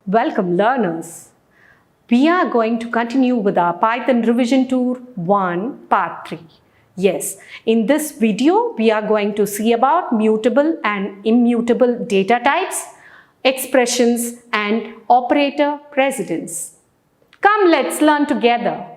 Welcome learners. We are going to continue with our Python Revision Tour 1 Part 3. Yes, in this video we are going to see about mutable and immutable data types, expressions and operator precedence. Come, let's learn together.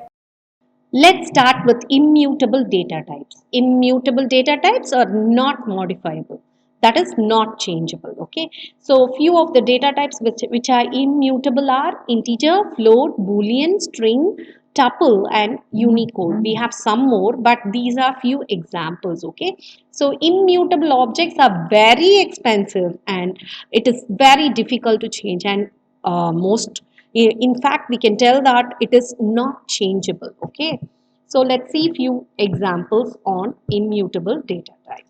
Let's start with immutable data types. Immutable data types are not modifiable. That is not changeable. Okay. So few of the data types which are immutable are integer, float, boolean, string, tuple and Unicode. We have some more, but these are few examples. Okay. So immutable objects are very expensive and it is very difficult to change, and in fact we can tell that it is not changeable. Okay. So let's see few examples on immutable data type.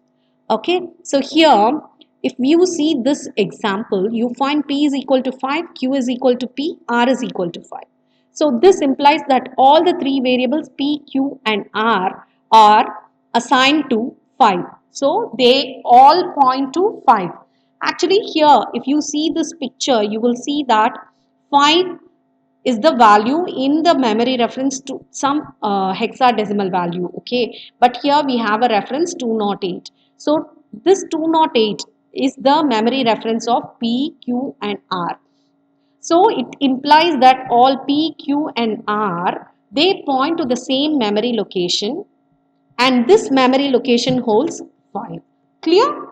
Okay, so here if you see this example, you find P is equal to 5, Q is equal to P, R is equal to 5. So this implies that all the three variables P, Q and R are assigned to 5. So they all point to 5. Actually here if you see this picture, you will see that 5 is the value in the memory reference to some hexadecimal value. Okay, but here we have a reference 208. So this 208 is the memory reference of P, Q and R. So it implies that all P, Q and R, they point to the same memory location, and this memory location holds 5. Clear?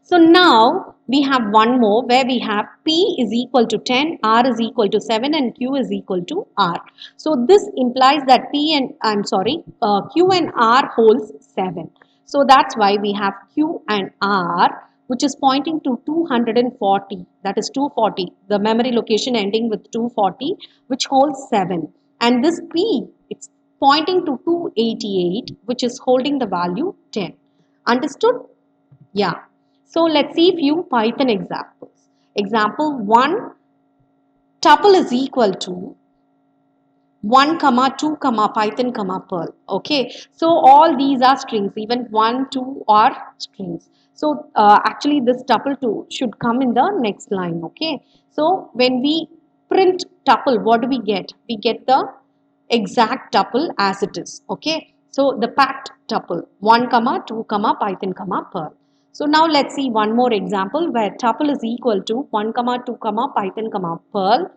So now we have one more where we have P is equal to 10, R is equal to 7 and Q is equal to R. So this implies that Q and R holds 7. So that's why we have Q and R, which is pointing to 240, that is 240, the memory location ending with 240, which holds 7. And this P, it's pointing to 288, which is holding the value 10. Understood? Yeah. So let's see few Python examples. Example 1, tuple is equal to 1, 2, Python, Perl. Okay. So all these are strings, even 1, 2 are strings. So actually this tuple 2 should come in the next line. Okay. So when we print tuple, what do we get? We get the exact tuple as it is. Okay. So the packed tuple 1, 2, Python, Perl. So now let's see one more example where tuple is equal to 1, 2, Python, Perl.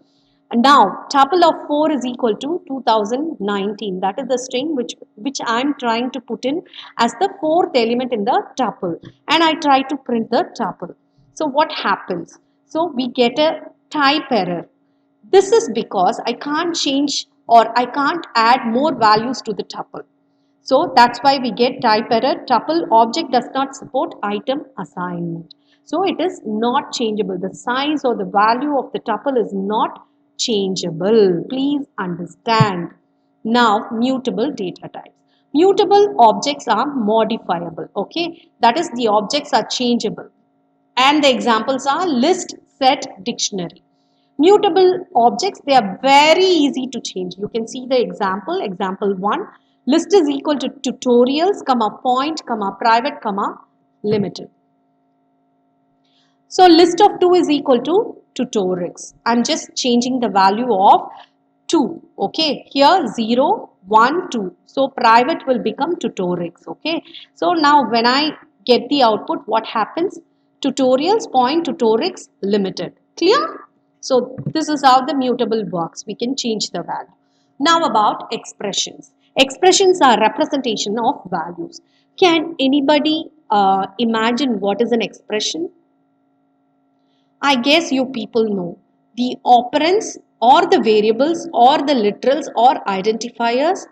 And now tuple of 4 is equal to 2019. That is the string which I am trying to put in as the fourth element in the tuple. And I try to print the tuple. So what happens? So we get a type error. This is because I can't change or I can't add more values to the tuple. So that's why we get type error. Tuple object does not support item assignment. So it is not changeable. The size or the value of the tuple is not changeable. Please understand. Now, mutable data types. Mutable objects are modifiable. Okay, that is the objects are changeable. And the examples are list, set, dictionary. Mutable objects, they are very easy to change. You can see the example. Example 1. List is equal to tutorials, point, private, limited. So list of 2 is equal to tutorials. I'm just changing the value of 2. Okay. Here 0, 1, 2. So private will become tutorials. Okay. So now when I get the output, what happens? Tutorials, point, tutorials, limited. Clear? So this is how the mutable works. We can change the value. Now about expressions. Expressions are representation of values. Can anybody imagine what is an expression? I guess you people know. The operands or the variables or the literals or identifiers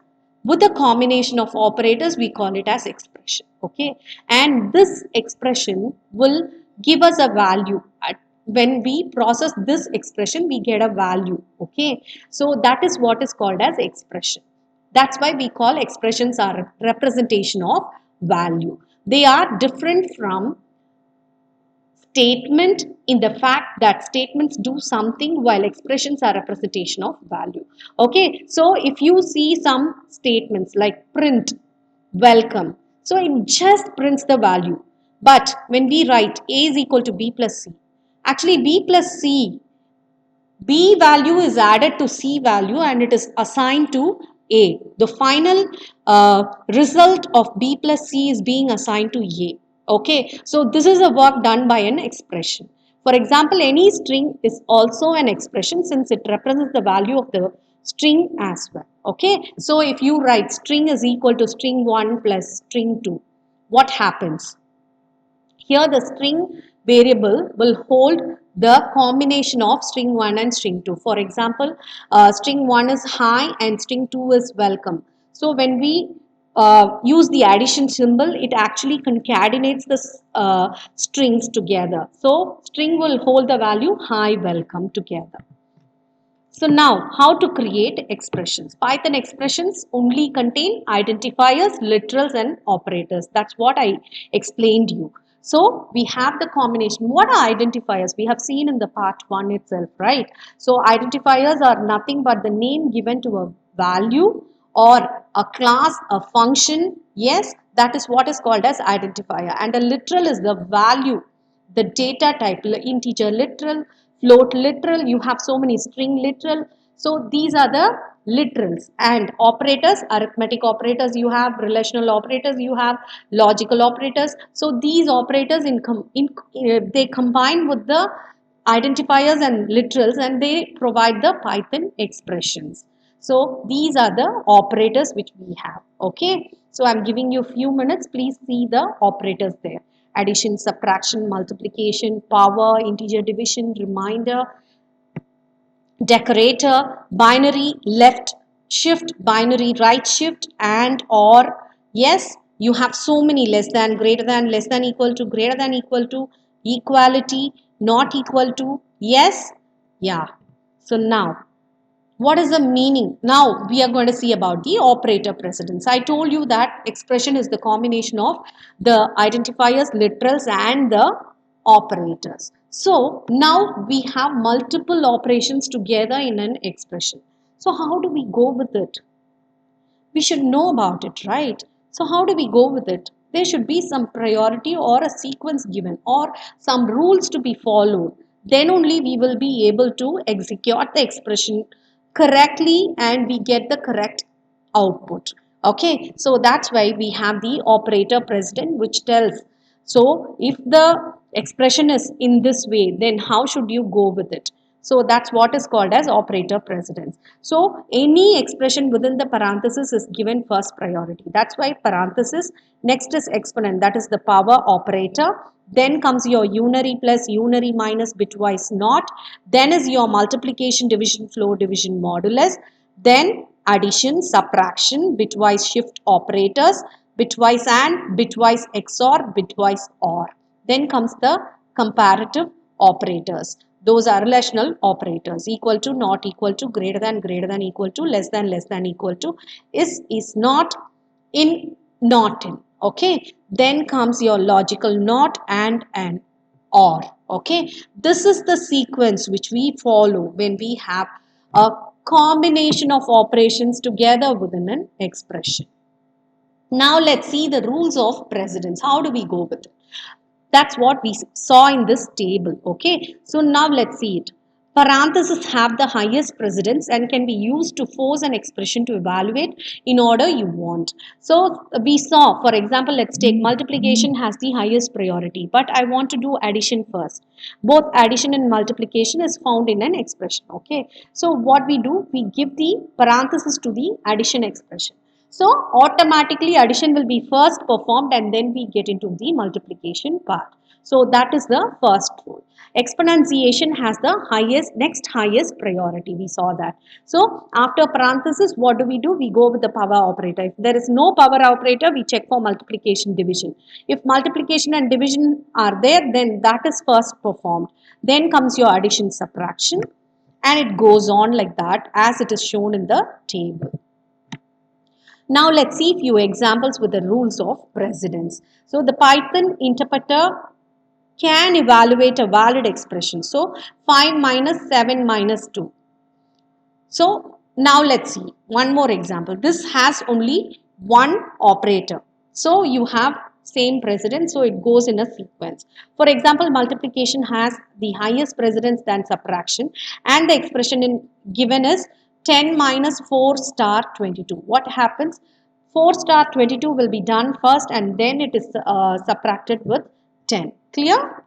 with a combination of operators, we call it as expression. Okay, and this expression will give us a value. When we process this expression, we get a value. Okay, so that is what is called as expression. That's why we call expressions are representation of value. They are different from statement in the fact that statements do something while expressions are representation of value. Okay, so if you see some statements like print, welcome, so it just prints the value. But when we write A is equal to B plus C, actually B plus C, B value is added to C value and it is assigned to A. The final result of B plus C is being assigned to A. Okay, so this is a work done by an expression. For example, any string is also an expression since it represents the value of the string as well. Okay, so if you write string is equal to string 1 plus string 2, what happens? Here the string variable will hold the combination of string 1 and string 2. For example, string 1 is hi and string 2 is welcome. So when we use the addition symbol, it actually concatenates the strings together. So string will hold the value hi, welcome together. So now, how to create expressions? Python expressions only contain identifiers, literals and operators. That's what I explained you. So we have the combination. What are identifiers? We have seen in the part 1 itself, right? So identifiers are nothing but the name given to a value or a class, a function. Yes, that is what is called as identifier. And a literal is the value, the data type, integer literal, float literal, you have so many string literal. So these are the literals. And operators, arithmetic operators you have, relational operators you have, logical operators. So these operators they combine with the identifiers and literals and they provide the Python expressions. So these are the operators which we have. Okay, so I'm giving you a few minutes. Please see the operators there: addition, subtraction, multiplication, power, integer division, reminder, decorator, binary left shift, binary right shift, and or. Yes, you have so many: less than, greater than, less than equal to, greater than equal to, equality, not equal to. Yes, yeah. So now what is the meaning? Now we are going to see about the operator precedence. I told you that expression is the combination of the identifiers, literals and the operators. So now we have multiple operations together in an expression. So how do we go with it? We should know about it, right? So how do we go with it? There should be some priority or a sequence given or some rules to be followed. Then only we will be able to execute the expression correctly and we get the correct output. Okay, so that's why we have the operator precedent which tells, so if the expression is in this way, then how should you go with it? So that's what is called as operator precedence. So any expression within the parenthesis is given first priority. That's why parenthesis, next is exponent, that is the power operator. Then comes your unary plus, unary minus, bitwise not. Then is your multiplication, division, floor, division, modulus. Then addition, subtraction, bitwise shift operators, bitwise and, bitwise XOR, bitwise OR. Then comes the comparative operators. Those are relational operators: equal to, not equal to, greater than equal to, less than equal to, is not, in, not in. Okay, then comes your logical not and or. Okay, this is the sequence which we follow when we have a combination of operations together within an expression. Now let's see the rules of precedence. How do we go with it? That's what we saw in this table. Okay, so now let's see it. Parentheses have the highest precedence and can be used to force an expression to evaluate in order you want. So we saw, for example, let's take multiplication has the highest priority, but I want to do addition first. Both addition and multiplication is found in an expression. Okay, so what we do, we give the parenthesis to the addition expression. So automatically addition will be first performed and then we get into the multiplication part. So that is the first rule. Exponentiation has the next highest priority. We saw that. So after parenthesis, what do? We go with the power operator. If there is no power operator, we check for multiplication, division. If multiplication and division are there, then that is first performed. Then comes your addition, subtraction, and it goes on like that as it is shown in the table. Now let's see a few examples with the rules of precedence. So the Python interpreter can evaluate a valid expression. So 5 minus 7 minus 2. So now let's see one more example. This has only one operator. So you have same precedence, so it goes in a sequence. For example, multiplication has the highest precedence than subtraction, and the expression given is 10 minus 4 star 22. What happens? 4 star 22 will be done first and then it is subtracted with 10. Clear?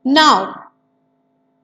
Now,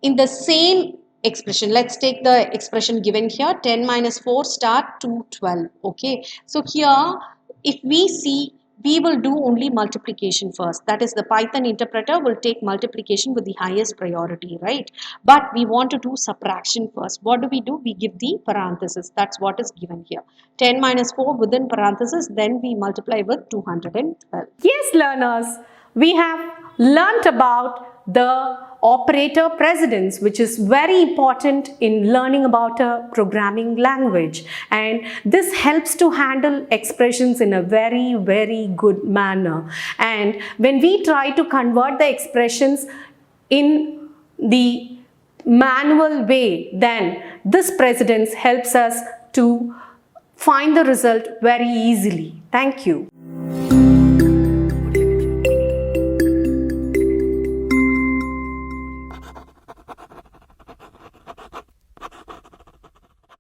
in the same expression, let's take the expression given here, 10 minus 4 star 212. Okay, so here if we see, we will do only multiplication first. That is, the Python interpreter will take multiplication with the highest priority, right? But we want to do subtraction first. What do? We give the parenthesis. That's what is given here. 10 minus 4 within parenthesis, then we multiply with 212. Yes, learners, we have learnt about the operator precedence, which is very important in learning about a programming language, and this helps to handle expressions in a very good manner. And when we try to convert the expressions in the manual way, then this precedence helps us to find the result very easily. Thank you.